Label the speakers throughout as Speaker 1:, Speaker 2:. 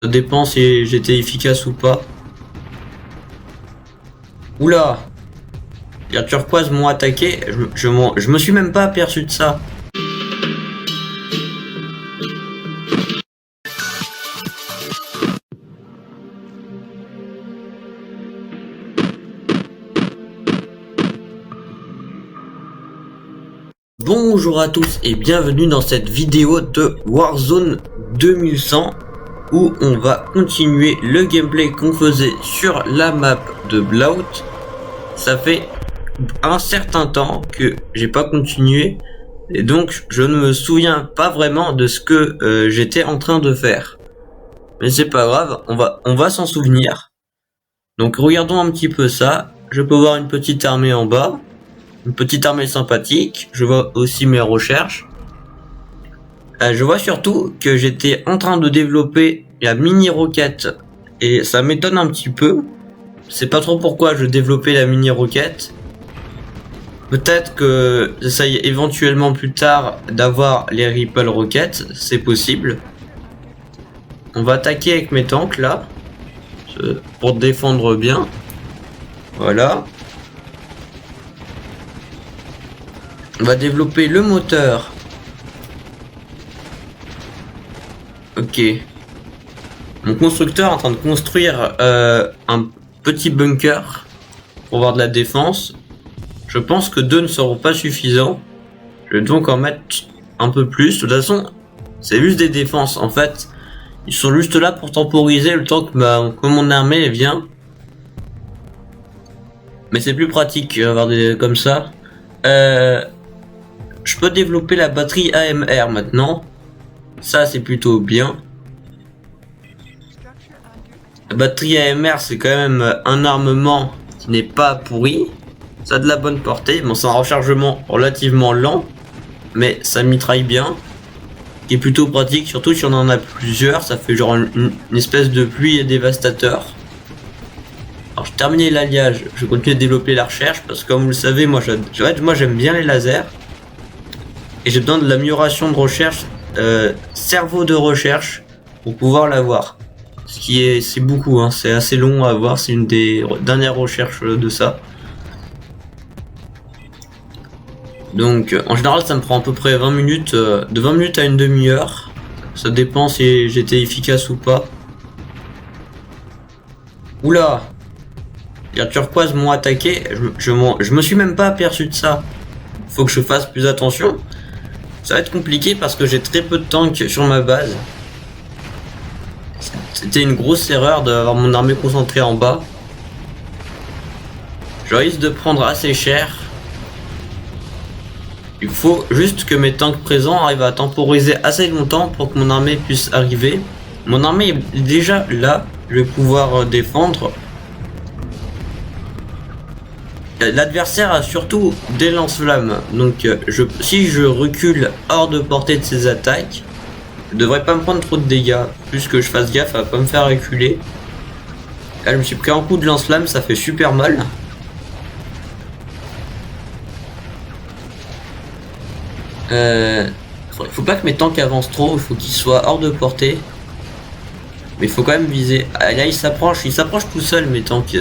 Speaker 1: Ça dépend si j'étais efficace ou pas. Oula! Les turquoises m'ont attaqué, je me suis même pas aperçu de ça. Bonjour à tous et bienvenue dans cette vidéo de Warzone 2100 où on va continuer le gameplay qu'on faisait sur la map de Blout. Ça fait un certain temps que j'ai pas continué et donc je ne me souviens pas vraiment de ce que j'étais en train de faire. Mais c'est pas grave, on va s'en souvenir. Donc regardons un petit peu ça. Je peux voir une petite armée en bas. Une petite armée sympathique. Je vois aussi mes recherches. Je vois surtout que j'étais en train de développer la mini roquette. Et ça m'étonne un petit peu. Je sais pas trop pourquoi je développais la mini roquette. Peut-être que j'essaye éventuellement plus tard d'avoir les Ripple roquettes. C'est possible. On va attaquer avec mes tanks là. Pour défendre bien. Voilà. On va développer le moteur. Ok. Mon constructeur est en train de construire un petit bunker pour avoir de la défense. Je pense que 2 ne seront pas suffisants. Je vais donc en mettre un peu plus. De toute façon, c'est juste des défenses. En fait, ils sont juste là pour temporiser le temps que mon armée vient. Mais c'est plus pratique d'avoir des comme ça. Je peux développer la batterie AMR maintenant. Ça, c'est plutôt bien. La batterie AMR, c'est quand même un armement qui n'est pas pourri. Ça a de la bonne portée. Bon, c'est un rechargement relativement lent, mais ça mitraille bien. Qui est plutôt pratique, surtout si on en a plusieurs. Ça fait genre une espèce de pluie dévastateur. Alors, je termine l'alliage. Je continue de développer la recherche parce que, comme vous le savez, moi j'aime bien les lasers. Et j'ai besoin de l'amélioration de recherche, cerveau de recherche, pour pouvoir l'avoir. Ce qui est, c'est beaucoup, hein, c'est assez long à avoir, c'est une des dernières recherches de ça. Donc, en général, ça me prend à peu près 20 minutes, de 20 minutes à une demi-heure. Ça dépend si j'étais efficace ou pas. Oula! Les turquoises m'ont attaqué, je me suis même pas aperçu de ça. Faut que je fasse plus attention. Ça va être compliqué parce que j'ai très peu de tanks sur ma base. C'était une grosse erreur d'avoir mon armée concentrée en bas. Je risque de prendre assez cher. Il faut juste que mes tanks présents arrivent à temporiser assez longtemps pour que mon armée puisse arriver. Mon armée est déjà là. Je vais pouvoir défendre. L'adversaire a surtout des lance-flammes, donc si je recule hors de portée de ses attaques, je devrais pas me prendre trop de dégâts, plus que je fasse gaffe à pas me faire reculer. Là je me suis pris un coup de lance-flamme, ça fait super mal. Faut pas que mes tanks avancent trop, il faut qu'ils soient hors de portée. Mais il faut quand même viser. Ah, là il s'approche tout seul mes tanks.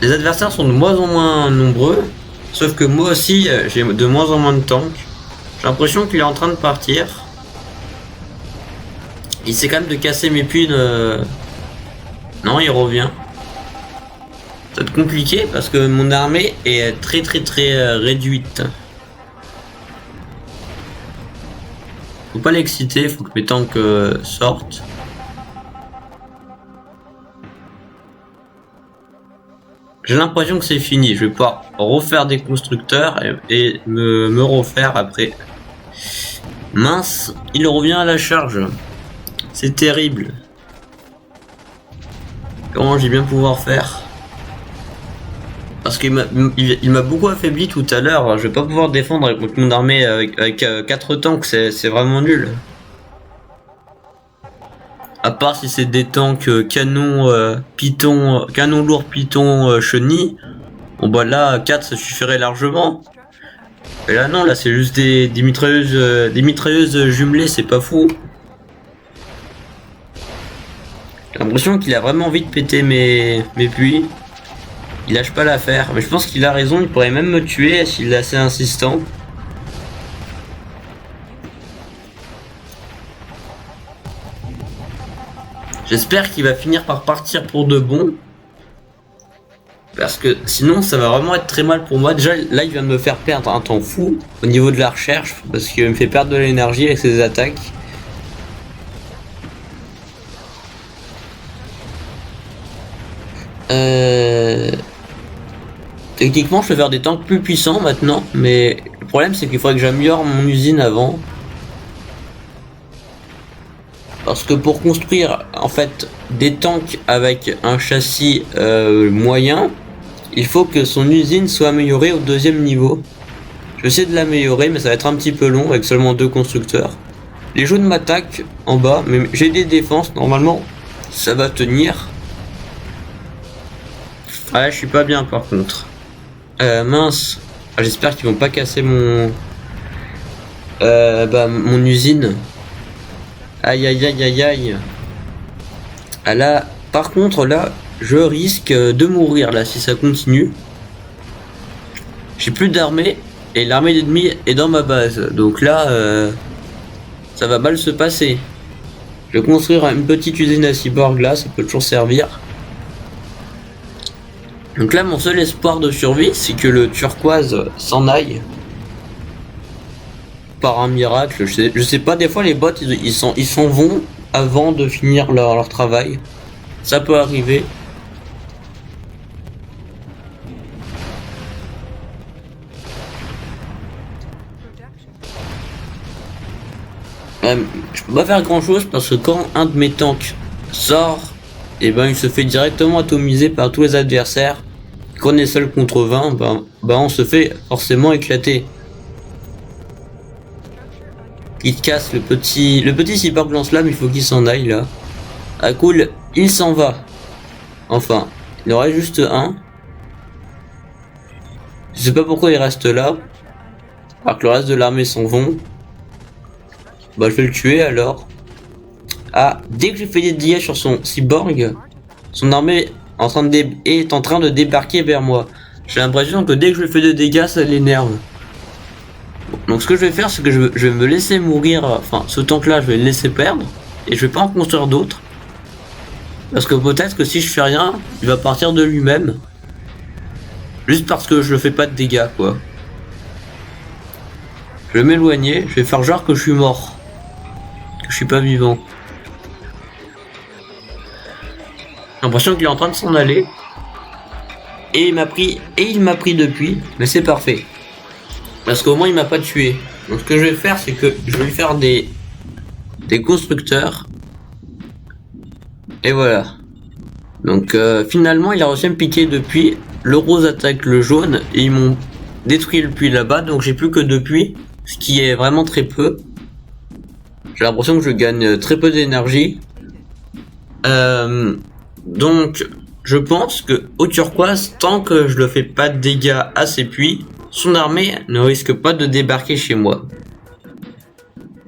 Speaker 1: Les adversaires sont de moins en moins nombreux, sauf que moi aussi j'ai de moins en moins de tanks. J'ai l'impression qu'il est en train de partir. Il essaie quand même de casser mes puits. Non, il revient. Ça va être compliqué parce que mon armée est très réduite. Faut pas l'exciter, faut que mes tanks sortent. J'ai l'impression que c'est fini. Je vais pouvoir refaire des constructeurs et me refaire après. Mince, il revient à la charge. C'est terrible. Comment j'ai bien pouvoir faire? Parce qu'il m'a beaucoup affaibli tout à l'heure. Je vais pas pouvoir défendre avec mon armée avec 4 tanks. C'est vraiment nul. À part si c'est des tanks canon canon lourd Python chenille. Bon bah là 4 ça suffirait largement. Et là non, là c'est juste des mitrailleuses jumelées, c'est pas fou. J'ai l'impression qu'il a vraiment envie de péter mes puits. Il lâche pas l'affaire, mais je pense qu'il a raison, il pourrait même me tuer s'il est assez insistant. J'espère qu'il va finir par partir pour de bon. Parce que sinon ça va vraiment être très mal pour moi. Déjà là il vient de me faire perdre un temps fou au niveau de la recherche. Parce qu'il me fait perdre de l'énergie avec ses attaques. Techniquement je peux faire des tanks plus puissants maintenant. Mais le problème c'est qu'il faudrait que j'améliore mon usine avant. Parce que pour construire en fait des tanks avec un châssis moyen, il faut que son usine soit améliorée au 2e niveau. Je vais essayer de l'améliorer mais ça va être un petit peu long avec seulement 2 constructeurs. Les jaunes m'attaquent en bas mais j'ai des défenses, normalement ça va tenir. Ah je suis pas bien par contre. Mince, j'espère qu'ils vont pas casser mon mon usine. Aïe aïe aïe aïe aïe. Ah là, par contre là, je risque de mourir là si ça continue. J'ai plus d'armée et l'armée d'ennemis est dans ma base. Donc là, ça va mal se passer. Je vais construire une petite usine à cyborg là, ça peut toujours servir. Donc là, mon seul espoir de survie, c'est que le turquoise s'en aille. Par un miracle, je sais pas, des fois les bots ils s'en vont avant de finir leur travail. Ça peut arriver. Je peux pas faire grand chose parce que quand un de mes tanks sort, et ben il se fait directement atomiser par tous les adversaires. Quand on est seul contre 20, on se fait forcément éclater. Il casse le petit cyborg lance-flamme, il faut qu'il s'en aille là. Ah cool, il s'en va. Enfin, il en reste juste un. Je sais pas pourquoi il reste là. Alors que le reste de l'armée s'en vont. Bah je vais le tuer alors. Ah, dès que j'ai fait des dégâts sur son cyborg, son armée est en train de débarquer vers moi. J'ai l'impression que dès que je fais des dégâts, ça l'énerve. Donc ce que je vais faire, c'est que je vais me laisser mourir, enfin ce tank là je vais le laisser perdre, et je vais pas en construire d'autres. Parce que peut-être que si je fais rien, il va partir de lui-même. Juste parce que je fais pas de dégâts quoi. Je vais m'éloigner, je vais faire genre que je suis mort. Que je suis pas vivant. J'ai l'impression qu'il est en train de s'en aller. Et il m'a pris depuis, mais c'est parfait. Parce qu'au moins il m'a pas tué. Donc ce que je vais faire c'est que je vais lui faire des constructeurs. Et voilà. Donc finalement il a réussi à me piquer depuis. Le rose attaque le jaune et ils m'ont détruit le puits là-bas. Donc j'ai plus que 2 puits. Ce qui est vraiment très peu. J'ai l'impression que je gagne très peu d'énergie. Donc je pense que au turquoise, tant que je ne fais pas de dégâts à ses puits, son armée ne risque pas de débarquer chez moi.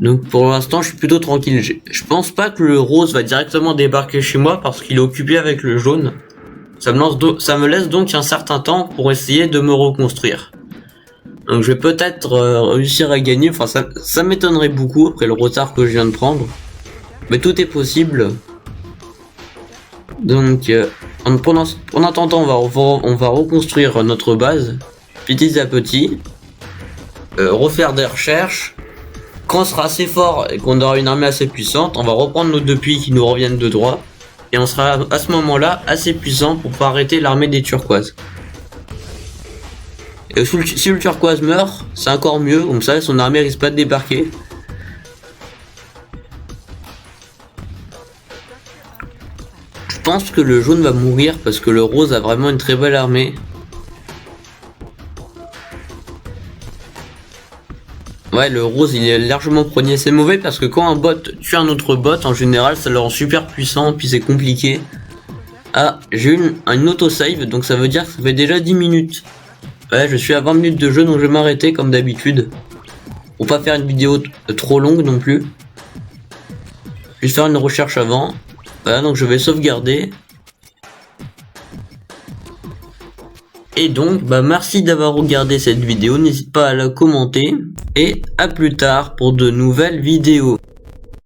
Speaker 1: Donc pour l'instant je suis plutôt tranquille. Je pense pas que le rose va directement débarquer chez moi parce qu'il est occupé avec le jaune. Ça me laisse donc un certain temps pour essayer de me reconstruire. Donc je vais peut-être réussir à gagner. Enfin ça m'étonnerait beaucoup après le retard que je viens de prendre. Mais tout est possible. Donc en attendant on va reconstruire notre base petit à petit. Refaire des recherches. Quand on sera assez fort et qu'on aura une armée assez puissante, on va reprendre nos 2 puits qui nous reviennent de droit. Et on sera à ce moment-là assez puissant pour pouvoir arrêter l'armée des turquoises. Et si le turquoise meurt, c'est encore mieux, comme ça son armée risque pas de débarquer. Je pense que le jaune va mourir parce que le rose a vraiment une très belle armée. Ouais, le rose il est largement premier. C'est mauvais parce que quand un bot tue un autre bot, en général ça le rend super puissant, puis c'est compliqué. Ah, j'ai eu une autosave, donc ça veut dire que ça fait déjà 10 minutes Ouais, je suis à 20 minutes de jeu, donc je vais m'arrêter comme d'habitude. Pour pas faire une vidéo trop longue non plus. Juste faire une recherche avant. Voilà, donc je vais sauvegarder. Et donc, merci d'avoir regardé cette vidéo. N'hésite pas à la commenter. Et à plus tard pour de nouvelles vidéos.